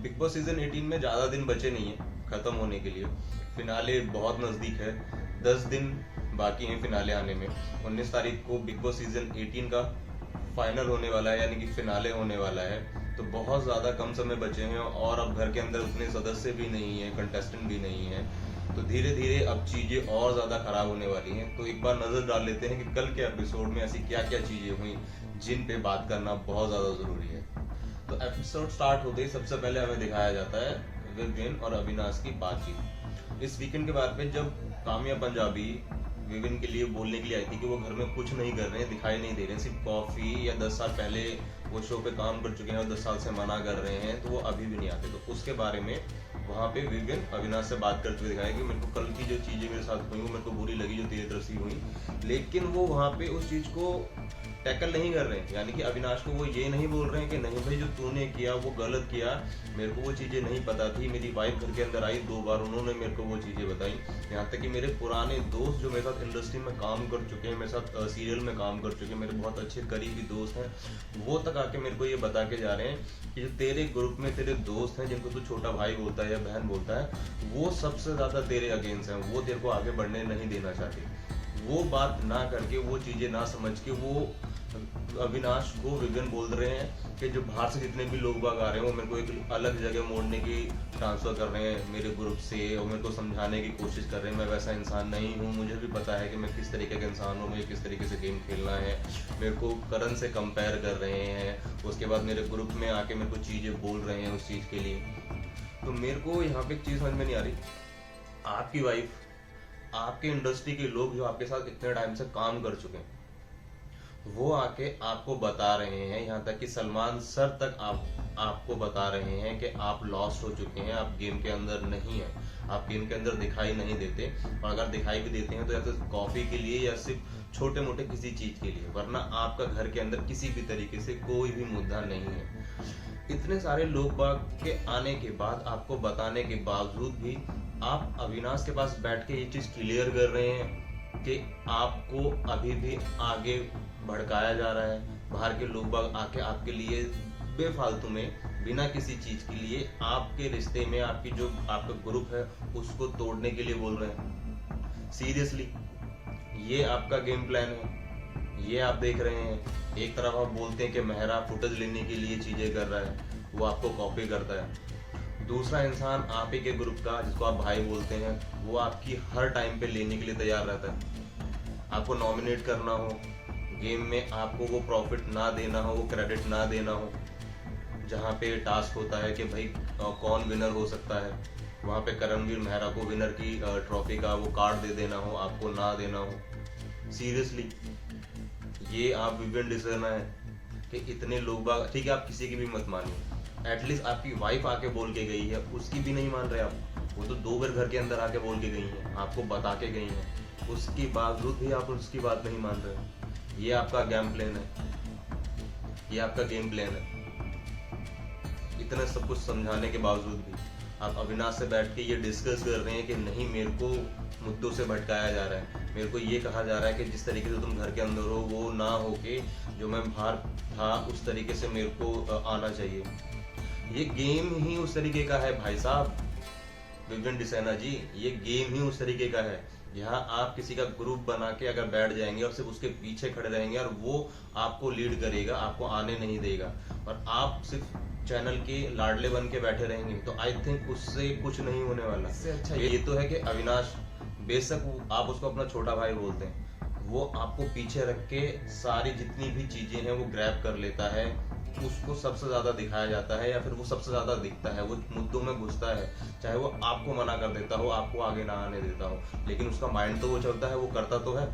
Big boss season 18 में ज़्यादा दिन बचे नहीं है ख़त्म होने के लिए। फिनाले बहुत नज़दीक है, 10 दिन बाकी हैं फिनाले आने में। 19 तारीख को बिग बॉस सीजन 18 का फाइनल होने वाला है, यानी कि फिनाले होने वाला है। तो बहुत ज़्यादा कम समय बचे हैं और अब घर के अंदर उतने सदस्य भी नहीं हैं, कंटेस्टेंट भी नहीं हैं। तो धीरे धीरे अब चीज़ें और ज़्यादा ख़राब होने वाली हैं। तो एक बार नज़र डाल लेते हैं कि कल के एपिसोड में ऐसी क्या क्या चीज़ें हुई जिन पे बात करना बहुत ज़्यादा ज़रूरी है। तो एपिसोड स्टार्ट होते ही सबसे पहले हमें दिखाया जाता है विविन और अविनाश की बातचीत। इस वीकेंड के बाद पे जब काम्या पंजाबी विविन के लिए बोलने के लिए आई थी कि वो घर में कुछ नहीं कर रहे हैं, दिखाई नहीं दे रहे हैं, सिर्फ कॉफ़ी, या 10 साल पहले वो शो पे काम कर चुके हैं और 10 साल से मना कर रहे हैं, तो वो अभी भी नहीं आते। तो उसके बारे में वहाँ पे विविन अविनाश से बात करते हुए दिखाया कि मेरे को कल की जो चीज़ें मेरे साथ हुई वो मेरे को बुरी लगी, जो तेरी तरफ से हुई, लेकिन वो वहाँ पे उस चीज़ को टैकल नहीं कर रहे हैं। यानी कि अविनाश को वो ये नहीं बोल रहे हैं कि नहीं भाई जो तूने किया वो गलत किया, मेरे को वो चीज़ें नहीं पता थी, मेरी वाइफ घर के अंदर आई 2 बार, उन्होंने मेरे को वो चीज़ें बताई। यहाँ तक कि मेरे पुराने दोस्त जो मेरे साथ इंडस्ट्री में काम कर चुके हैं, मेरे साथ सीरियल में काम कर चुके हैं, मेरे बहुत अच्छे करीबी दोस्त हैं, वो तक आके मेरे को ये बता के जा रहे हैं कि जो तेरे ग्रुप में तेरे दोस्त हैं जिनको तू छोटा भाई बोलता है या बहन बोलता है, वो सबसे ज़्यादा तेरे अगेंस्ट हैं, वो तेरे को आगे बढ़ने नहीं देना चाहते। वो बात ना करके, वो चीज़ें ना समझ के वो अविनाश को विविन बोल रहे हैं कि जो बाहर से जितने भी लोग बाग आ रहे हैं वो मेरे को एक अलग जगह मोड़ने की ट्रांसफ़र कर रहे हैं मेरे ग्रुप से, और मेरे को समझाने की कोशिश कर रहे हैं मैं वैसा इंसान नहीं हूँ, मुझे भी पता है कि मैं किस तरीके का इंसान हूँ, मुझे किस तरीके से गेम खेलना है। मेरे को करण से कंपेयर कर रहे हैं, उसके बाद मेरे ग्रुप में आके मेरे को चीज़ें बोल रहे हैं उस चीज़ के लिए। तो मेरे को यहाँ पे एक चीज़ समझ में नहीं आ रही, आपकी वाइफ, आपके इंडस्ट्री के लोग जो आपके साथ इतने टाइम से काम कर चुके हैं, वो आके आपको बता रहे हैं, यहाँ तक कि सलमान सर तक आपको बता रहे हैं कि आप लॉस्ट हो चुके हैं, आप गेम के अंदर नहीं हैं, आप गेम के अंदर दिखाई नहीं देते, और अगर दिखाई भी देते हैं तो या तो कॉफ़ी के लिए या सिर्फ छोटे मोटे किसी चीज़ के लिए, वरना आपका घर के अंदर किसी भी तरीके से कोई भी मुद्दा नहीं है। इतने सारे लोग बाग के आने के बाद, आपको बताने के बावजूद भी आप अविनाश के पास बैठ के ये चीज़ क्लियर कर रहे हैं कि आपको अभी भी आगे भड़काया जा रहा है। बाहर के लोग बाग आके आपके लिए बेफालतू में, बिना किसी चीज़ के लिए, आपके रिश्ते में, आपकी जो आपका ग्रुप है उसको तोड़ने के लिए बोल रहे हैं। सीरियसली ये आपका गेम प्लान है, ये आप देख रहे हैं। एक तरफ आप बोलते हैं कि मेहरा फुटेज लेने के लिए चीज़ें कर रहा है, वो आपको कॉपी करता है। दूसरा इंसान आप ही के ग्रुप का, जिसको आप भाई बोलते हैं, वो आपकी हर टाइम पे लेने के लिए तैयार रहता है। आपको नॉमिनेट करना हो गेम में, आपको वो प्रॉफिट ना देना हो, वो क्रेडिट ना देना हो, जहाँ पे टास्क होता है कि भाई कौन विनर हो सकता है, वहाँ पे करणवीर मेहरा को विनर की ट्रॉफी का वो कार्ड दे देना हो, आपको ना देना हो। सीरियसली ये आप विविन डिसर्ना है कि इतने लोग बाग, ठीक है आप किसी की भी मत मानिए, एटलीस्ट आपकी वाइफ आके बोल के गई है, उसकी भी नहीं मान रहे आप। वो तो 2 बार घर के अंदर आके बोल के गई हैं, आपको बता के गई हैं, उसके बावजूद भी आप उसकी बात नहीं मान रहे। ये आपका गेम प्लान है, ये आपका गेम प्लान है। इतना सब कुछ समझाने के बावजूद भी आप अविनाश से बैठ के ये डिस्कस कर रहे हैं कि नहीं, मेरे को मुद्दों से भटकाया जा रहा है, मेरे को ये कहा जा रहा है कि जिस तरीके से तुम घर के अंदर हो वो ना हो के जो मैं बाहर था उस तरीके से मेरे को आना चाहिए। ये गेम ही उस तरीके का है भाई साहब, विविन डिसैना जी, ये गेम ही उस तरीके का है। यहाँ आप किसी का ग्रुप बना के अगर बैठ जाएंगे और सिर्फ उसके पीछे खड़े रहेंगे और वो आपको लीड करेगा, आपको आने नहीं देगा, और आप सिर्फ चैनल के लाडले बन के बैठे रहेंगे, तो आई थिंक उससे कुछ नहीं होने वाला। अच्छा ये तो है कि अविनाश, बेशक आप उसको अपना छोटा भाई बोलते हैं, वो आपको पीछे रख के सारी जितनी भी चीजें हैं वो ग्रैब कर लेता है, उसको सबसे ज्यादा दिखाया जाता है, या फिर वो सबसे ज्यादा दिखता है, वो मुद्दों में घुसता है, चाहे वो आपको मना कर देता हो, आपको आगे ना आने देता हो, लेकिन उसका माइंड तो वो चलता है, वो करता तो है।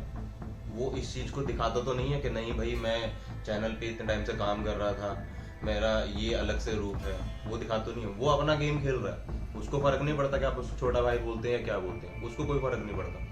वो इस चीज को दिखाता तो नहीं है कि नहीं भाई मैं चैनल पे इतने टाइम से काम कर रहा था, मेरा ये अलग से रूप है, वो दिखाता तो नहीं है। वो अपना गेम खेल रहा है, उसको फर्क नहीं पड़ता कि आप उसको छोटा भाई बोलते हैं या क्या बोलते हैं, उसको कोई फर्क नहीं पड़ता।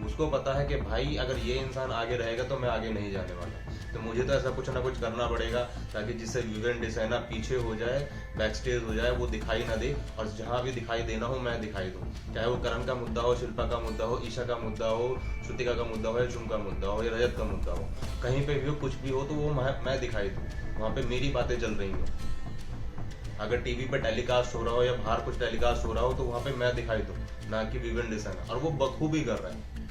उसको पता है कि भाई अगर ये इंसान आगे रहेगा तो मैं आगे नहीं जाने वाला, तो मुझे तो ऐसा कुछ ना कुछ करना पड़ेगा ताकि जिससे विविन डिसैना पीछे हो जाए, बैक स्टेज हो जाए, वो दिखाई ना दे, और जहाँ भी दिखाई देना हो मैं दिखाई दूँ, चाहे वो करण का मुद्दा हो, शिल्पा का मुद्दा हो, ईशा का मुद्दा हो, श्रुतिका का मुद्दा हो, या शुम का मुद्दा हो, या रजत का मुद्दा हो, कहीं पे भी हो, कुछ भी हो, तो वो मैं दिखाई दूँ, वहाँ पे मेरी बातें चल रही हो। अगर टीवी पे टेलीकास्ट हो रहा हो या बाहर कुछ टेलीकास्ट हो रहा हो तो वहां पे मैं दिखाई दूं, ना कि विवियन डिसाइनर। और वो बखूबी कर रहा है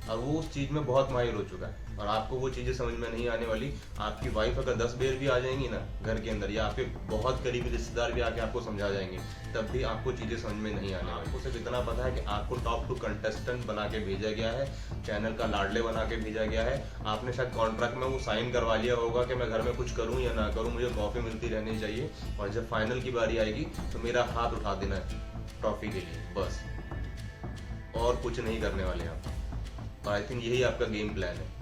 और वो उस चीज में बहुत माहिर हो चुका है। और आपको वो चीजें समझ में नहीं आने वाली। आपकी वाइफ अगर 10 बेर भी आ जाएंगी ना घर के अंदर, या आपके बहुत करीबी रिश्तेदार भी आके आपको समझा जाएंगे, तब भी आपको चीजें समझ में नहीं आने वाली। आपको सिर्फ इतना पता है कि आपको टॉप 2 कंटेस्टेंट बना के भेजा गया है, चैनल का लाडले बना के भेजा गया है। आपने शायद कॉन्ट्रैक्ट में वो साइन करवा लिया होगा कि मैं घर में कुछ करूं या ना करूं, मुझे ट्रॉफी मिलती रहनी चाहिए, और जब फाइनल की बारी आएगी तो मेरा हाथ उठा देना है ट्रॉफी के लिए, बस, और कुछ नहीं करने वाले आप। और आई थिंक यही आपका गेम प्लान है।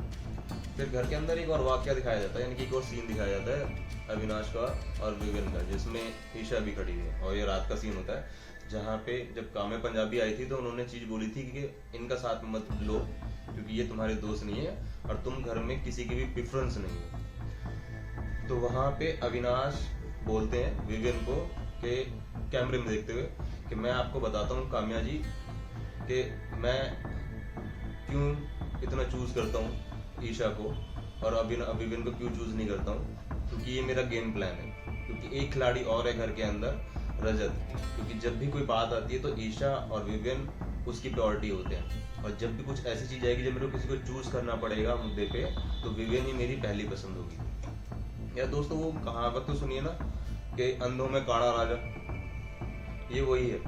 फिर घर के अंदर एक और वाकया दिखाया जाता है, यानी कि एक और सीन दिखाया जाता है अविनाश का और विवियन का, जिसमें ईशा भी खड़ी है। और ये रात का सीन होता है जहाँ पे जब काम्या पंजाबी आई थी तो उन्होंने चीज बोली थी कि इनका साथ मत लो क्योंकि ये तुम्हारे दोस्त नहीं है और तुम घर में किसी की भी प्रेफरेंस नहीं है। तो वहां पे अविनाश बोलते हैं विवियन को कि कैमरे में देखते हुए कि मैं आपको बताता हूँ काम्या जी कि मैं क्यों इतना चूज करता हूँ ईशा को और विवियन को क्यों चूज नहीं करता हूँ, क्योंकि ये मेरा गेम प्लान है। क्योंकि एक खिलाड़ी और है घर के अंदर, रजत, क्योंकि जब भी कोई बात आती है तो ईशा और विवियन उसकी प्रायोरिटी होते हैं। और जब भी कुछ ऐसी चीज आएगी जब मेरे को किसी को चूज करना पड़ेगा मुद्दे पे, तो विवियन ही मेरी पहली पसंद होगी। या दोस्तों वो कहावत तो सुनिए ना कि अंधों में काड़ा राजा, ये वही है।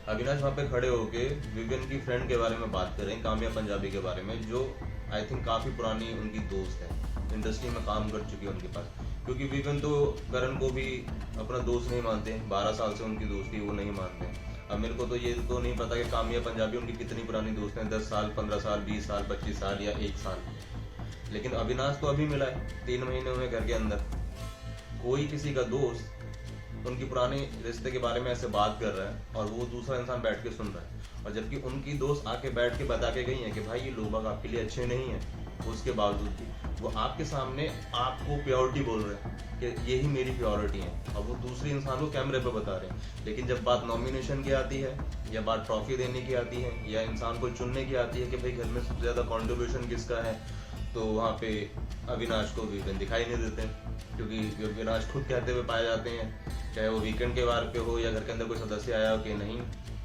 अविनाश वहाँ पे खड़े होके विवियन की फ्रेंड के बारे में बात कर रहे हैं, काम्या पंजाबी के बारे में, जो आई थिंक काफी पुरानी उनकी दोस्त है, इंडस्ट्री में काम कर चुकी है उनके पास। क्योंकि विवियन तो करण को भी अपना दोस्त नहीं मानते, 12 साल से उनकी दोस्ती वो नहीं मानते। अब मेरे को तो ये तो नहीं पता कि काम्या पंजाबी उनकी कितनी पुरानी दोस्त है, 10 साल, 15 साल, 20 साल, 25 साल या 1 साल। लेकिन अविनाश तो अभी मिला है, 3 महीने हुए घर के अंदर। कोई किसी का दोस्त उनकी पुराने रिश्ते के बारे में ऐसे बात कर रहा है और वो दूसरा इंसान बैठ के सुन रहा है, और जबकि उनकी दोस्त आके बैठ के बता के गई है कि भाई ये लोग आपके लिए अच्छे नहीं है, उसके बावजूद भी वो आपके सामने आपको प्योरिटी बोल रहे हैं कि यही मेरी प्योरिटी है, और वो दूसरे इंसान को कैमरे पे बता रहे हैं। लेकिन जब बात नॉमिनेशन की आती है या बात ट्रॉफी देने की आती है या इंसान को चुनने की आती है कि भाई घर में सबसे ज्यादा कॉन्ट्रीब्यूशन किसका है, तो वहाँ पे अविनाश को विवियन दिखाई नहीं देते, क्योंकि अविनाश खुद कहते हुए पाए जाते हैं, चाहे वो वीकेंड के बार पे हो या घर के अंदर कोई सदस्य आया हो कि नहीं,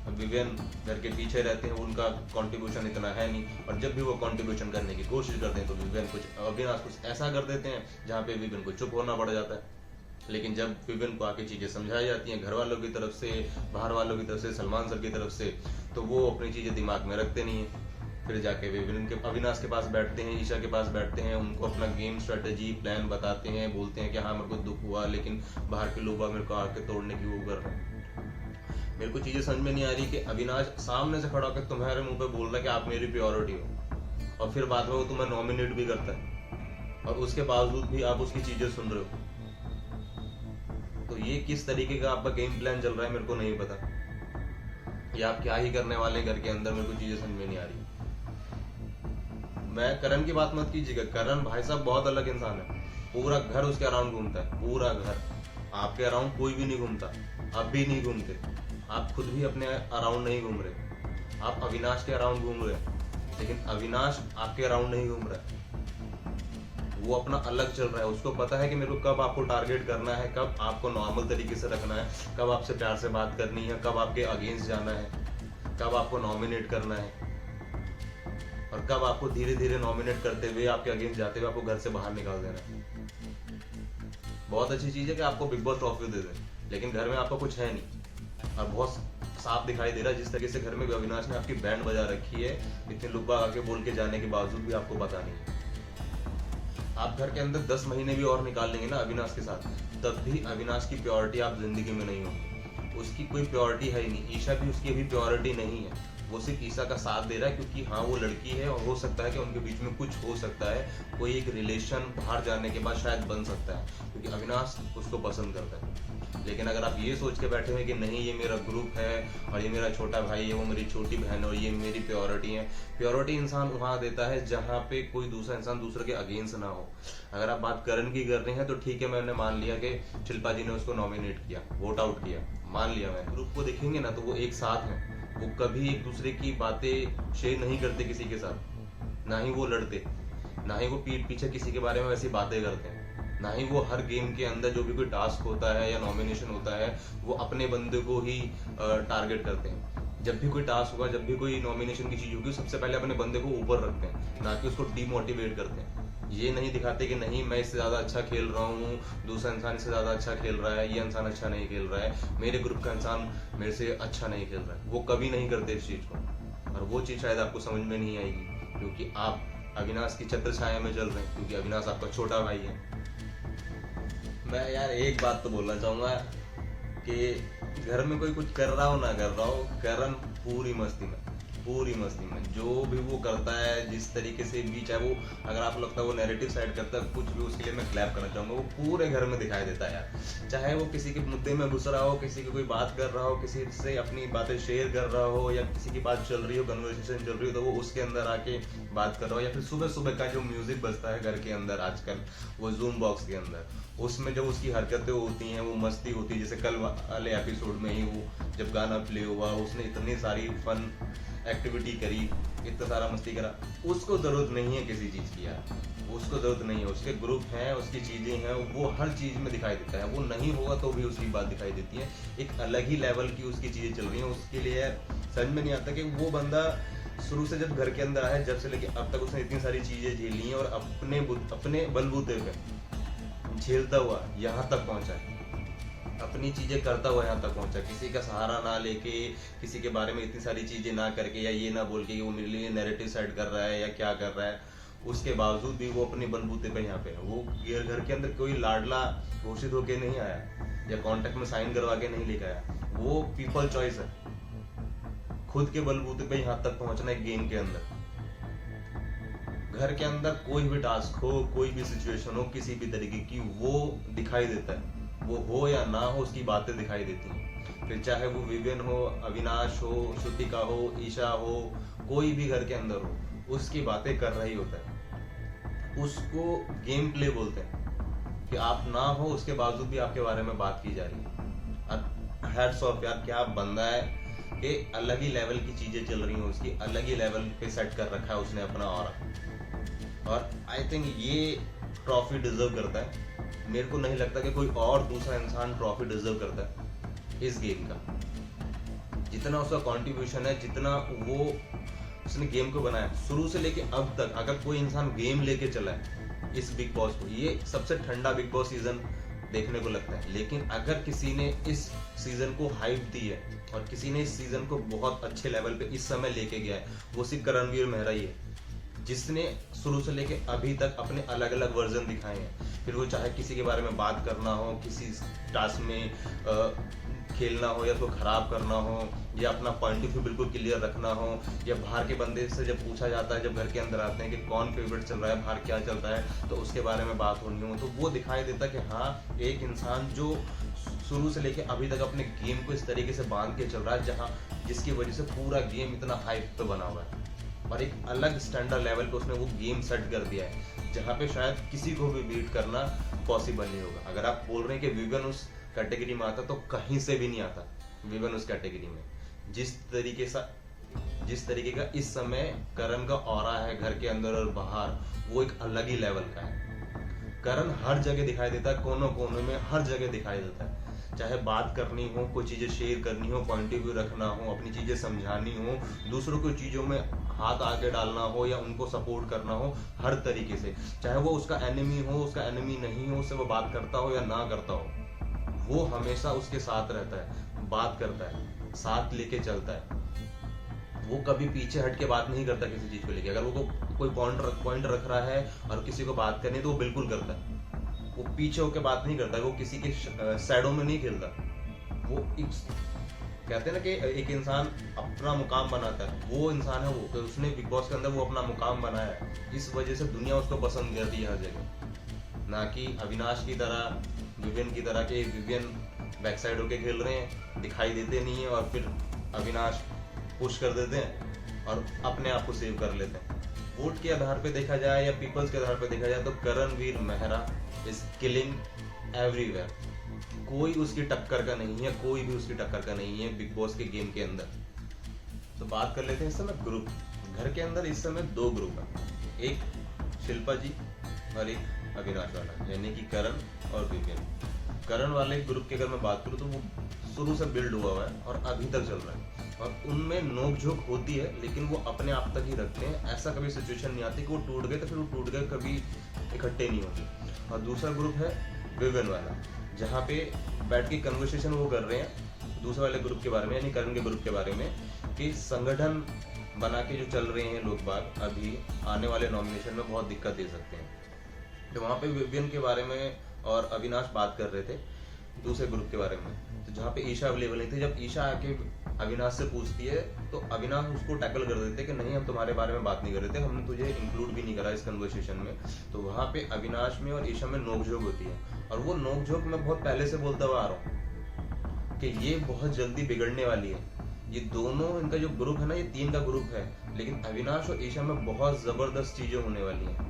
विवियन घर के पीछे रहते हैं, उनका कंट्रीब्यूशन इतना है नहीं। और जब भी वो कंट्रीब्यूशन करने की कोशिश करते हैं तो अविनाश कुछ ऐसा कर देते हैं जहाँ पे विवियन को चुप होना पड़ जाता है। लेकिन जब विवियन को आके चीजें समझाई जाती हैं घर वालों की तरफ से, बाहर वालों की तरफ से, सलमान सर की तरफ से, तो वो अपनी चीजें दिमाग में रखते नहीं है। फिर जाके विवियन के अविनाश के पास बैठते हैं, ईशा के पास बैठते हैं, उनको अपना गेम स्ट्रेटेजी प्लान बताते हैं, बोलते हैं कि हाँ मेरे को दुख हुआ लेकिन बाहर के लोग मेरे को आके तोड़ने की वो कर रहे हैं। मेरे को चीजें समझ में नहीं आ रही कि अविनाश सामने से खड़ा होकर तुम्हारे मुंह पे बोल रहा है कि आप मेरी प्योरिटी हो, और फिर बाद में वो तुम्हें नॉमिनेट भी करता है और उसके बावजूद भी आप उसकी चीजें सुन रहे हो। तो ये किस तरीके का आपका गेम प्लान चल रहा है मेरे को नहीं पता, या आप क्या ही करने वाले घर के अंदर, मेरे को चीजें समझ में नहीं आ रही। मैं करण की बात मत कीजिएगा, करण भाई साहब बहुत अलग इंसान है, पूरा घर उसके अराउंड घूमता है, पूरा घर। आपके अराउंड कोई भी नहीं घूमता, अब भी नहीं घूमते, आप खुद भी अपने अराउंड नहीं घूम रहे, आप अविनाश के अराउंड घूम रहे हैं, लेकिन अविनाश आपके अराउंड नहीं घूम रहा है, वो अपना अलग चल रहा है। उसको पता है कि मेरे को कब आपको टारगेट करना है, कब आपको नॉर्मल तरीके से रखना है, कब आपसे प्यार से बात करनी है, कब आपके अगेंस्ट जाना है, कब आपको नॉमिनेट करना है, और कब आपको धीरे धीरे नॉमिनेट करते हुए आपके अगेंस्ट जाते हुए आपको घर से बाहर निकाल देना है। बहुत अच्छी चीज है कि आपको बिग बॉस ट्रॉफी दे दे, लेकिन घर में आपको कुछ है नहीं, और बहुत साफ दिखाई दे रहा है जिस तरीके से घर में अविनाश ने आपकी बैंड बजा रखी है, इतने लोग आके बोल के जाने के बावजूद भी आपको पता नहीं। आप घर के अंदर 10 महीने भी और निकाल लेंगे ना अविनाश के साथ, तब भी अविनाश की प्योरिटी आप जिंदगी में नहीं होगी, उसकी कोई प्योरिटी है ही नहीं। ईशा भी उसकी अभी प्योरिटी नहीं है, वो सिर्फ ईशा का साथ दे रहा है क्योंकि हाँ वो लड़की है और हो सकता है कि उनके बीच में कुछ हो सकता है, कोई एक रिलेशन बाहर जाने के बाद शायद बन सकता है, क्योंकि अविनाश उसको पसंद करता है। लेकिन अगर आप ये सोच के बैठे हैं कि नहीं ये मेरा ग्रुप है और ये मेरा छोटा भाई है, वो मेरी छोटी बहन और ये मेरी प्योरिटी है, प्योरिटी इंसान वहां देता है जहाँ पे कोई दूसरा इंसान दूसरे के अगेंस्ट ना हो। अगर आप बात करण की कर रहे हैं तो ठीक है, मैंने मान लिया कि शिल्पा जी ने उसको नॉमिनेट किया, वोट आउट किया, मान लिया। मैं ग्रुप को देखेंगे ना तो वो एक साथ है, वो कभी एक दूसरे की बातें शेयर नहीं करते किसी के साथ, ना ही वो लड़ते, ना ही वो पीठ पीछे किसी के बारे में वैसी बातें करते हैं। ना ही वो हर गेम के अंदर जो भी कोई टास्क होता है या नॉमिनेशन होता है वो अपने बंदे को ही टारगेट करते हैं। जब भी कोई टास्क होगा, जब भी कोई नॉमिनेशन की चीज होगी, सबसे पहले अपने बंदे को ऊपर रखते हैं, ना कि उसको डीमोटिवेट करते हैं। ये नहीं दिखाते कि नहीं मैं इससे ज्यादा अच्छा खेल रहा हूँ, दूसरा इंसान इससे ज्यादा अच्छा खेल रहा है, ये इंसान अच्छा नहीं खेल रहा है, मेरे ग्रुप का इंसान मेरे से अच्छा नहीं खेल रहा है। वो कभी नहीं करते इस चीज को, और वो चीज शायद आपको समझ में नहीं आएगी क्योंकि आप अविनाश की छत्र छाया में चल रहे हैं, क्योंकि अविनाश आपका छोटा भाई है। मैं यार एक बात तो बोलना चाहूंगा कि घर में कोई कुछ कर रहा हो ना कर रहा हो, करण पूरी मस्ती में, पूरी मस्ती में जो भी वो करता है, जिस तरीके से भी, चाहे वो अगर आपको लगता है वो नैरेटिव साइड करता है कुछ भी, उसके लिए मैं क्लैप करना चाहूंगा। वो पूरे घर में दिखाई देता है यार, चाहे वो किसी के मुद्दे में घुस रहा हो, किसी की कोई बात कर रहा हो, किसी से अपनी बातें शेयर कर रहा हो, या किसी की बात चल रही हो, कन्वर्सेशन चल रही हो, तो वो उसके अंदर आके बात कर रहा हो, या फिर सुबह सुबह का जो म्यूजिक बजता है घर के अंदर आजकल, वो जूम बॉक्स के अंदर, उसमें जब उसकी हरकतें होती हैं, वो मस्ती होती है। जैसे कल वाले एपिसोड में ही वो जब गाना प्ले हुआ, उसने इतनी सारी फन एक्टिविटी करी, इतना सारा मस्ती करा, उसको जरूरत नहीं है किसी चीज की यार, उसको जरूरत नहीं है। उसके ग्रुप हैं, उसकी चीजें हैं, वो हर चीज में दिखाई देता है। वो नहीं होगा तो भी उसकी बात दिखाई देती है, एक अलग ही लेवल की उसकी चीजें चल रही हैं। उसके लिए समझ में नहीं आता कि वो बंदा शुरू से जब घर के अंदर आया, जब से लेके अब तक उसने इतनी सारी चीजें झेली हैं, और अपने बलबूते पे झेलता हुआ यहाँ तक पहुंचा है, अपनी चीजें करता हुआ यहाँ तक पहुंचा, किसी का सहारा ना लेके, किसी के बारे में इतनी सारी चीजें ना करके, या ये ना बोल के वो मेरे लिए नैरेटिव सेट कर रहा है या क्या कर रहा है, उसके बावजूद भी वो अपने बलबूते पे यहाँ पे है। वो घर के अंदर कोई लाडला घोषित होके नहीं आया, या कॉन्ट्रैक्ट में साइन करवा के नहीं लेकर आया, वो पीपल चॉइस है, खुद के बलबूते पे यहाँ तक पहुंचना है गेम के अंदर। घर के अंदर कोई भी टास्क हो, कोई भी सिचुएशन हो, किसी भी तरीके की, वो दिखाई देता है। वो हो या ना हो, उसकी बातें दिखाई देती हैं। फिर चाहे वो विवियन हो, अविनाश हो, श्रुतिका हो, ईशा हो, कोई भी घर के अंदर हो, उसकी बातें कर रही होता है। उसको गेम प्ले बोलते हैं कि आप ना हो उसके बावजूद भी आपके बारे में बात की जा रही है। हैट्स ऑफ यार, क्या बंदा है कि अलग ही लेवल की चीजें चल रही हैं उसकी, अलग ही लेवल पे सेट कर रखा है उसने अपना और आई थिंक ये ट्रॉफी डिजर्व करता है। मेरे को नहीं लगता कि कोई और दूसरा इंसान ट्रॉफी डिजर्व करता है इस गेम का। जितना उसका कंट्रीब्यूशन है, जितना वो उसने गेम को बनाया शुरू से लेके अब तक, अगर कोई इंसान गेम लेके चला है इस बिग बॉस को, ये सबसे ठंडा बिग बॉस सीजन देखने को लगता है। लेकिन अगर किसी ने इस सीजन को हाइप दी है और किसी ने इस सीजन को बहुत अच्छे लेवल पे इस समय लेके गया है, वो सिर्फ करणवीर मेहरा ही है, जिसने शुरू से लेके अभी तक अपने अलग अलग वर्जन दिखाए हैं। फिर वो चाहे किसी के बारे में बात करना हो, किसी टास्क में खेलना हो, या उसको खराब करना हो, या अपना पॉइंट ऑफ व्यू बिल्कुल क्लियर रखना हो, या बाहर के बंदे से जब पूछा जाता है, जब घर के अंदर आते हैं कि कौन फेवरेट चल रहा है, बाहर क्या चल रहा है, तो उसके बारे में बात होनी हो, तो वो दिखाई देता कि हाँ, एक इंसान जो शुरू से लेके अभी तक अपने गेम को इस तरीके से बांध के चल रहा है, जिसकी वजह से पूरा गेम इतना हाइप पे बना हुआ है, और एक अलग स्टैंडर्ड लेवल पे उसने वो गेम सेट कर दिया है, जहाँ पे शायद किसी को भी बीट करना पॉसिबल नहीं होगा। अगर आप बोल रहे हैं कि विवियन उस कैटेगरी में आता, तो कहीं से भी नहीं आता विवियन उस कैटेगरी में। जिस तरीके का इस समय करण का ऑरा है घर के अंदर और बाहर, वो एक अलग ही लेवल का है। करण हर जगह दिखाई देता है, कोनों कोनों में हर जगह दिखाई देता है। चाहे बात करनी हो, कोई चीजें शेयर करनी हो, पॉइंट ऑफ व्यू रखना हो, अपनी चीजें समझानी हो, दूसरों की चीजों में हाथ आगे डालना हो, या उनको सपोर्ट करना हो, हर तरीके से, चाहे वो उसका एनिमी हो, उसका एनिमी नहीं हो, उससे वो बात करता हो या ना करता हो, वो हमेशा उसके साथ रहता है, बात करता है, साथ लेके चलता है। वो कभी पीछे हट के बात नहीं करता किसी चीज को लेके। अगर वो कोई पॉइंट रख रहा है और किसी को बात करनी है, तो वो बिल्कुल करता है। वो पीछे होकर बात नहीं करता, वो किसी के शैडो में नहीं खेलता। वो कहते हैं ना कि एक इंसान अपना मुकाम बनाता है, वो इंसान है वो। तो उसने बिग बॉस के अंदर वो अपना मुकाम बनाया है, इस वजह से दुनिया उसको पसंद करती है हर जगह। ना कि अविनाश की तरह, विवियन की तरह के विवियन बैक साइड होके खेल रहे हैं, दिखाई देते नहीं है, और फिर अविनाश पुश कर देते हैं और अपने आप को सेव कर लेते हैं। वोट के आधार पे देखा जाए या पीपल्स के आधार पे देखा जाए, तो Karanvir Mehra is killing everywhere. कोई उसकी टक्कर का नहीं है, कोई भी उसकी टक्कर का नहीं है बिग बॉस के गेम के अंदर। तो बात कर लेते हैं इस समय ग्रुप। घर के अंदर इस समय 2 ग्रुप है, एक शिल्पा जी और एक अविनाश वाला, यानी कि करण और विवेन। करण वाले ग्रुप की अगर मैं बात करूँ तो वो शुरू से बिल्ड हुआ है और अभी तक चल रहा है, और उनमें नोक झोंक होती है लेकिन वो अपने आप तक ही रखते हैं। ऐसा कभी सिचुएशन नहीं आती कि वो टूट गए तो फिर वो टूट गए, कभी इकट्ठे नहीं होते। और दूसरा ग्रुप है विवेन वाला, जहाँ पे बैठ के कन्वर्सेशन वो कर रहे हैं दूसरे वाले ग्रुप के बारे में, यानी करण के ग्रुप के बारे में, कि संगठन बना के जो चल रहे हैं लोग बाग, अभी आने वाले नॉमिनेशन में बहुत दिक्कत दे सकते हैं। तो वहाँ पे विवियन के बारे में और अविनाश बात कर रहे थे दूसरे ग्रुप के बारे में, तो जहाँ पे ईशा अवेलेबल नहीं थी। जब ईशा आके अविनाश से पूछती है तो अविनाश उसको टैकल कर देते कि नहीं, हम तुम्हारे बारे में बात नहीं कर रहे थे, हमने तुझे इंक्लूड भी नहीं करा इस कन्वर्सेशन में। तो वहाँ पे अविनाश में और ईशा में नोकझोंक होती है, और वो नोकझोंक मैं बहुत पहले से बोलता हुआ आ रहा हूँ कि ये बहुत जल्दी बिगड़ने वाली है। ये दोनों, इनका जो ग्रुप है ना, ये 3 का ग्रुप है, लेकिन अविनाश और ईशा में बहुत जबरदस्त चीजें होने वाली हैं।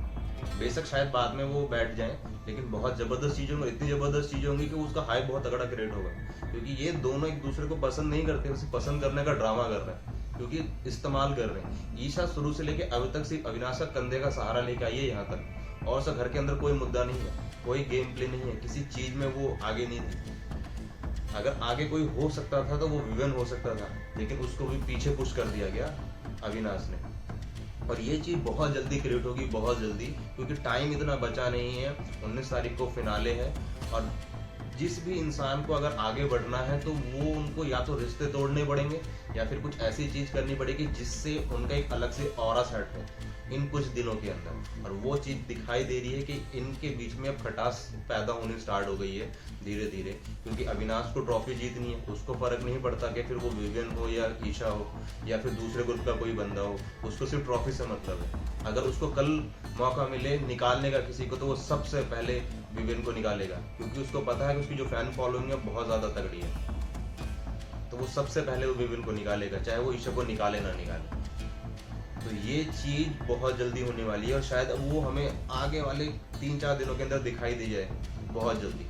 बेशक शायद बाद में वो बैठ जाएं, लेकिन बहुत जबरदस्त चीजें होंगी, इतनी जबरदस्त चीजें होंगी कि उसका हाइप बहुत तगड़ा क्रिएट होगा। क्योंकि ये दोनों एक दूसरे को पसंद नहीं करते, उसे पसंद करने का ड्रामा कर रहे हैं, क्योंकि इस्तेमाल कर रहे हैं। ईशा शुरू से लेके अब तक सिर्फ अविनाश का कंधे का सहारा लेके आई है यहाँ तक, और सब घर के अंदर कोई मुद्दा नहीं है, कोई गेम प्ले नहीं है, किसी चीज में वो आगे नहीं थी। अगर आगे कोई हो सकता था तो वो विवेन हो सकता था, लेकिन उसको भी पीछे पुश कर दिया गया अविनाश ने। और ये चीज बहुत जल्दी क्रिएट होगी, बहुत जल्दी, क्योंकि टाइम इतना बचा नहीं है। 19 तारीख को फिनाले है, और जिस भी इंसान को अगर आगे बढ़ना है तो वो उनको या तो रिश्ते तोड़ने पड़ेंगे या फिर कुछ ऐसी चीज करनी पड़ेगी जिससे उनका एक अलग से ऑरा सेट हो इन कुछ दिनों के अंदर। और वो चीज दिखाई दे रही है कि इनके बीच में अब खटास पैदा होनी स्टार्ट हो गई है धीरे धीरे, क्योंकि अविनाश को ट्रॉफी जीतनी है, उसको फर्क नहीं पड़ता कि फिर वो विवियन हो या ईशा हो या फिर दूसरे ग्रुप का कोई बंदा हो, उसको सिर्फ ट्रॉफी से मतलब है। अगर उसको कल मौका मिले निकालने का किसी को, तो वो सबसे पहले विवियन को निकालेगा, क्योंकि उसको पता है कि उसकी जो फैन फॉलोइंग है बहुत ज्यादा तगड़ी है, तो वो सबसे पहले वो विवियन को निकालेगा, चाहे वो ईशा को निकाले ना निकाले। तो ये चीज बहुत जल्दी होने वाली है, और शायद वो हमें आगे वाले 3-4 दिनों के अंदर दिखाई दे जाए बहुत जल्दी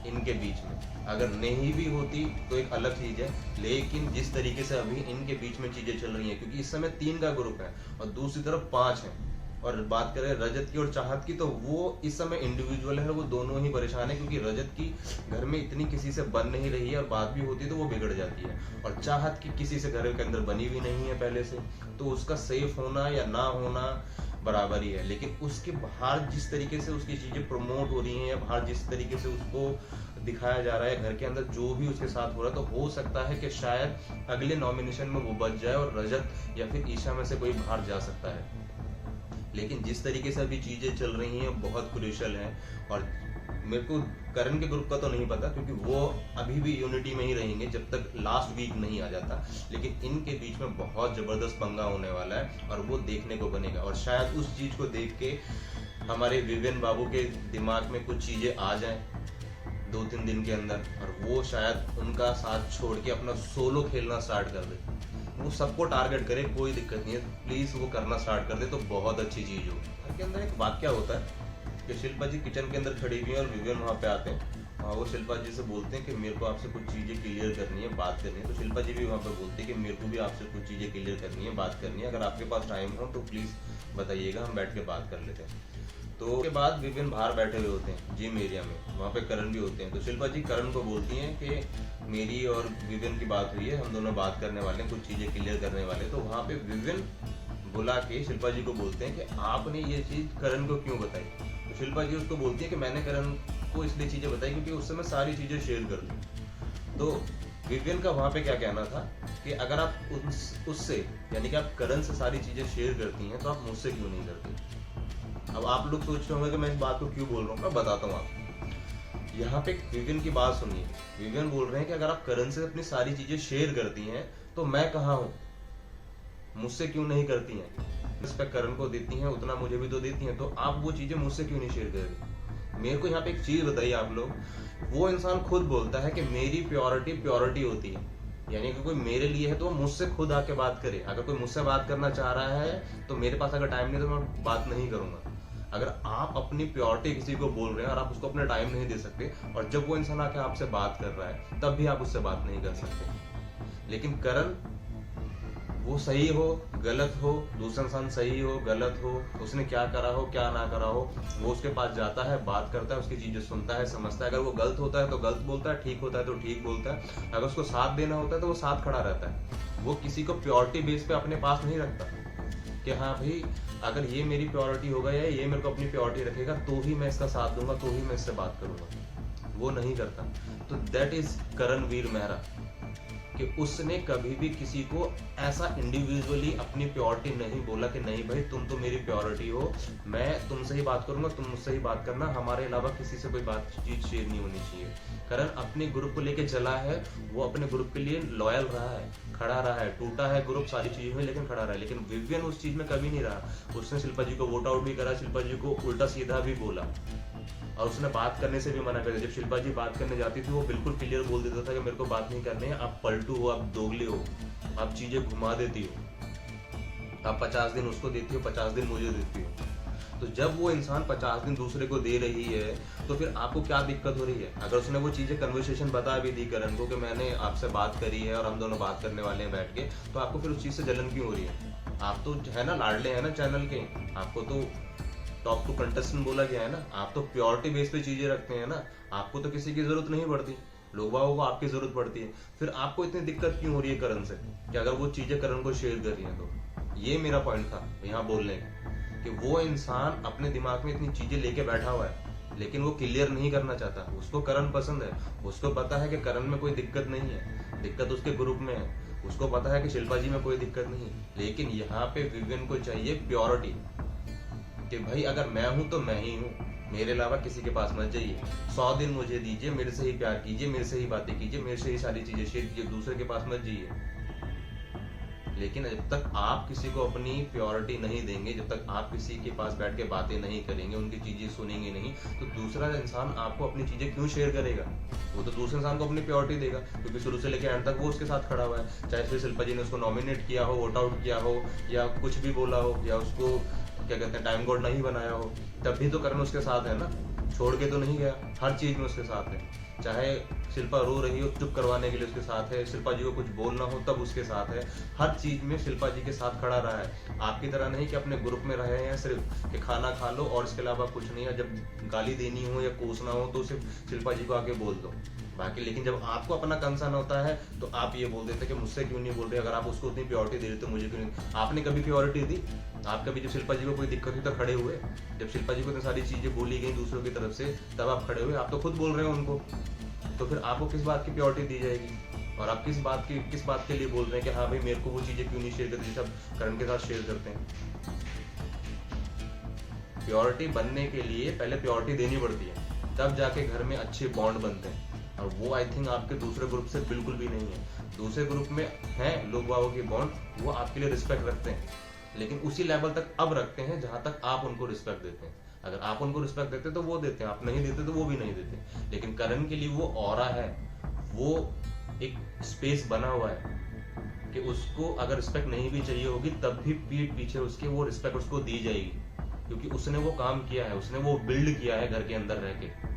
इनके बीच में। अगर नहीं भी होती तो एक अलग चीज है, लेकिन जिस तरीके से अभी इनके बीच में चीजें चल रही हैं, क्योंकि इस समय 3 का ग्रुप है और दूसरी तरफ 5 है। और बात करें रजत की और चाहत की, तो वो इस समय इंडिविजुअल है, वो दोनों ही परेशान है, क्योंकि रजत की घर में इतनी किसी से बन नहीं रही है, और बात भी होती है तो वो बिगड़ जाती है। और चाहत की किसी से घर के अंदर बनी भी नहीं है पहले से, तो उसका सेफ होना या ना होना बराबर ही है। लेकिन उसके बाहर जिस तरीके से उसकी चीजें प्रमोट हो रही हैं, या बाहर जिस तरीके से उसको दिखाया जा रहा है, घर के अंदर जो भी उसके साथ हो रहा है, तो हो सकता है कि शायद अगले नॉमिनेशन में वो बच जाए और रजत या फिर ईशा में से कोई बाहर जा सकता है। लेकिन जिस तरीके से अभी चीजें चल रही हैं बहुत क्रूशियल है, और मेरे को करण के ग्रुप का तो नहीं पता, क्योंकि वो अभी भी यूनिटी में ही रहेंगे जब तक लास्ट वीक नहीं आ जाता। लेकिन इनके बीच में बहुत जबरदस्त पंगा होने वाला है, और वो देखने को बनेगा। और शायद उस चीज को देख के हमारे विवेन बाबू के दिमाग में कुछ चीजें आ जाएं 2-3 दिन के अंदर, और वो शायद उनका साथ छोड़ के अपना सोलो खेलना स्टार्ट कर दे। वो सबको टारगेट करे, कोई दिक्कत नहीं है, प्लीज वो करना स्टार्ट कर दे तो बहुत अच्छी चीज हो। घर के अंदर एक वाक्य होता है कि शिल्पा जी किचन के अंदर खड़ी हुई है और विवियन वहाँ पे आते हैं, और वो शिल्पा जी से बोलते हैं कि मेरे को आपसे कुछ चीजें क्लियर करनी है, बात करनी है। तो शिल्पा जी भी वहाँ पे बोलते हैं कि मेरे को भी आपसे कुछ चीजें क्लियर करनी है, बात करनी है, अगर आपके पास टाइम हो तो प्लीज बताइएगा, हम बैठ के बात कर लेते हैं। तो उसके बाद विपिन बाहर बैठे हुए होते हैं जिम एरिया में, वहाँ पे करण भी होते हैं। तो शिल्पा जी करण को बोलती हैं कि मेरी और विपिन की बात हुई है, हम दोनों बात करने वाले हैं, कुछ चीजें क्लियर करने वाले। तो वहाँ पे विपिन बुला के शिल्पा जी को बोलते हैं कि आपने ये चीज करण को क्यों बताई। तो शिल्पा जी उसको बोलती है कि मैंने करण को इसलिए चीजें बताई क्योंकि उससे मैं सारी चीजें शेयर कर दूं। तो विपिन का वहाँ पे क्या कहना था कि अगर आप उससे यानी कि आप करण से सारी चीजें शेयर करती हैं तो आप मुझसे क्यों नहीं करती। अब आप लोग सोच रहे होंगे कि मैं इस बात को क्यों बोल रहा हूँ, मैं बताता हूँ आपको। यहाँ पे विवियन की बात सुनिए। विवियन बोल रहे हैं कि अगर आप करण से अपनी सारी चीजें शेयर करती हैं तो मैं कहाँ हूँ, मुझसे क्यों नहीं करती हैं। रिस्पेक्ट करण को देती हैं उतना मुझे भी तो देती हैं, तो आप वो चीजें मुझसे क्यों नहीं शेयर कर रही। मेरे को यहाँ पे एक चीज बताइए आप लोग, वो इंसान खुद बोलता है कि मेरी प्योरिटी होती है, यानी कि कोई मेरे लिए है तो वो मुझसे खुद आके बात करे। अगर कोई मुझसे बात करना चाह रहा है तो मेरे पास अगर टाइम नहीं तो मैं बात नहीं करूंगा। अगर आप अपनी प्योरिटी किसी को बोल रहे हैं और आप उसको अपना टाइम नहीं दे सकते, और जब वो इंसान आके आपसे बात कर रहा है तब भी आप उससे बात नहीं कर सकते। लेकिन करण वो सही हो गलत हो, दूसरा इंसान सही हो गलत हो, उसने क्या करा हो क्या ना करा हो, वो उसके पास जाता है, बात करता है, उसकी चीजें सुनता है, समझता है। अगर वो गलत होता है तो गलत बोलता है, ठीक होता है तो ठीक बोलता है। अगर उसको साथ देना होता है तो वो साथ खड़ा रहता है। वो किसी को प्योरिटी बेस पे अपने पास नहीं रखता कि हाँ भाई अगर ये मेरी प्योरिटी होगा या ये मेरे को अपनी प्योरिटी रखेगा तो ही मैं इसका साथ दूंगा, तो ही मैं इससे बात करूंगा। वो नहीं करता। तो दैट इज करणवीर मेहरा, कि उसने कभी भी किसी को ऐसा इंडिविजुअली अपनी प्योरिटी नहीं बोला कि नहीं भाई तुम तो मेरी प्योरिटी हो, मैं तुमसे ही बात करूंगा, तुम मुझसे ही बात करना, हमारे अलावा किसी से कोई बातचीत शेयर नहीं होनी चाहिए। करण अपने ग्रुप को लेके चला है, वो अपने ग्रुप के लिए लॉयल रहा है, खड़ा रहा है, टूटा है ग्रुप सारी चीजों में लेकिन खड़ा रहा है। लेकिन विवियन उस चीज में कभी नहीं रहा। उसने शिल्पा जी को वोट आउट भी करा, शिल्पा जी को उल्टा सीधा भी बोला और उसने बात करने से भी मना कर दिया। जब शिल्पा जी बात करने जाती थी वो बिल्कुल क्लियर बोल देता था कि मेरे को बात नहीं करनी है, आप पलटू हो, आप दोगले हो, आप चीजें घुमा देती हो, आप 50 दिन उसको देती हो, 50 दिन मुझे देती हो। तो जब वो इंसान 50 दिन दूसरे को दे रही है तो फिर आपको क्या दिक्कत हो रही है? अगर उसने वो चीजें कन्वर्सेशन बता भी दी करण को कि मैंने आपसे बात करी है और हम दोनों बात करने वाले हैं बैठ के, तो आपको फिर उस चीज से जलन क्यों हो रही है? आप तो है ना लाडले हैं ना चैनल के, आपको तो टॉप टू कंटेस्टेंट बोला गया है ना, आप तो प्योरिटी बेस पे चीजें रखते हैं ना, आपको तो किसी की जरूरत नहीं पड़ती, लोगों को आपकी जरूरत पड़ती है। फिर आपको इतनी दिक्कत क्यों हो रही है करण से कि अगर वो चीजें करण को शेयर कर रही है? तो ये मेरा पॉइंट था यहाँ बोलने का कि वो इंसान अपने दिमाग में इतनी चीजें लेके बैठा हुआ है लेकिन वो क्लियर नहीं करना चाहता। उसको करण पसंद है, उसको पता है कि करण में कोई दिक्कत नहीं है, दिक्कत उसके ग्रुप में है, उसको पता है कि शिल्पा जी में कोई दिक्कत नहीं है। लेकिन यहाँ पे विवियन को चाहिए प्योरिटी कि भाई अगर मैं हूं तो मैं ही हूं, मेरे अलावा किसी के पास मत जाइए, 100 दिन मुझे दीजिए, मेरे से ही प्यार कीजिए, मेरे से ही बातें कीजिए, मेरे से ही सारी चीजें शेयर कीजिए, दूसरे के पास मत जाइए। लेकिन जब तक आप किसी को अपनी प्योरिटी नहीं देंगे, जब तक आप किसी के पास बैठ के बातें नहीं करेंगे, उनकी चीजें सुनेंगे नहीं, तो दूसरा इंसान आपको अपनी चीजें क्यों शेयर करेगा? वो तो दूसरे इंसान को अपनी प्योरिटी देगा क्योंकि शुरू से लेकर एंड तक वो उसके साथ खड़ा हुआ है। चाहे फिर शिल्पा जी ने उसको नॉमिनेट किया हो, वोट आउट किया हो, या कुछ भी बोला हो, या उसको क्या कहते हैं टाइम गॉड नहीं बनाया हो, तब भी तो करण उसके साथ है ना, छोड़ के तो नहीं गया, हर चीज में उसके साथ है। चाहे शिल्पा रो रही हो चुप करवाने के लिए उसके साथ है, शिल्पा जी को कुछ बोलना हो तब उसके साथ है, हर चीज में शिल्पा जी के साथ खड़ा रहा है। आपकी तरह नहीं कि अपने ग्रुप में रहे हैं सिर्फ कि खाना खा लो और इसके अलावा कुछ नहीं है, जब गाली देनी हो या कोसना हो तो सिर्फ शिल्पा जी को आके बोल दो बाकी। लेकिन जब आपको अपना कंसर्न होता है तो आप ये बोल देते कि मुझसे क्यों नहीं बोल रहे, अगर आप उसको उतनी प्योरिटी दे रहे तो मुझे क्यों नहीं? आपने कभी प्योरिटी दी? आप कभी जब शिल्पा जी को कोई दिक्कत हुई तो खड़े हुए? जब शिल्पा जी को इतनी सारी चीजें बोली गई दूसरों की तरफ से तब आप खड़े हुए? आप तो खुद बोल रहे हो उनको, तो फिर आपको किस बात की प्योरिटी दी जाएगी? और आप किस बात के लिए बोल रहे हैं कि हाँ भाई मेरे को वो चीजें क्यों नहीं शेयर करती, सब करण के साथ शेयर करते हैं? प्योरिटी बनने के लिए पहले प्योरिटी देनी पड़ती है, तब जाके घर में अच्छे बॉन्ड बनते हैं। और वो आई थिंक आपके दूसरे ग्रुप से बिल्कुल भी नहीं है। दूसरे ग्रुप में हैं लोग बागों के बॉन्ड, वो आपके लिए रिस्पेक्ट रखते हैं, लेकिन उसी लेवल तक अब रखते हैं जहां तक आप उनको रिस्पेक्ट देते हैं। अगर आप उनको रिस्पेक्ट देते तो वो देते हैं, आप नहीं देते तो वो भी नहीं देते। लेकिन करण के लिए वो ऑरा है, वो एक स्पेस बना हुआ है कि उसको अगर रिस्पेक्ट नहीं भी चाहिए होगी तब भी पीठ पीछे उसके वो रिस्पेक्ट उसको दी जाएगी, क्योंकि उसने वो काम किया है, उसने वो बिल्ड किया है घर के अंदर रह के।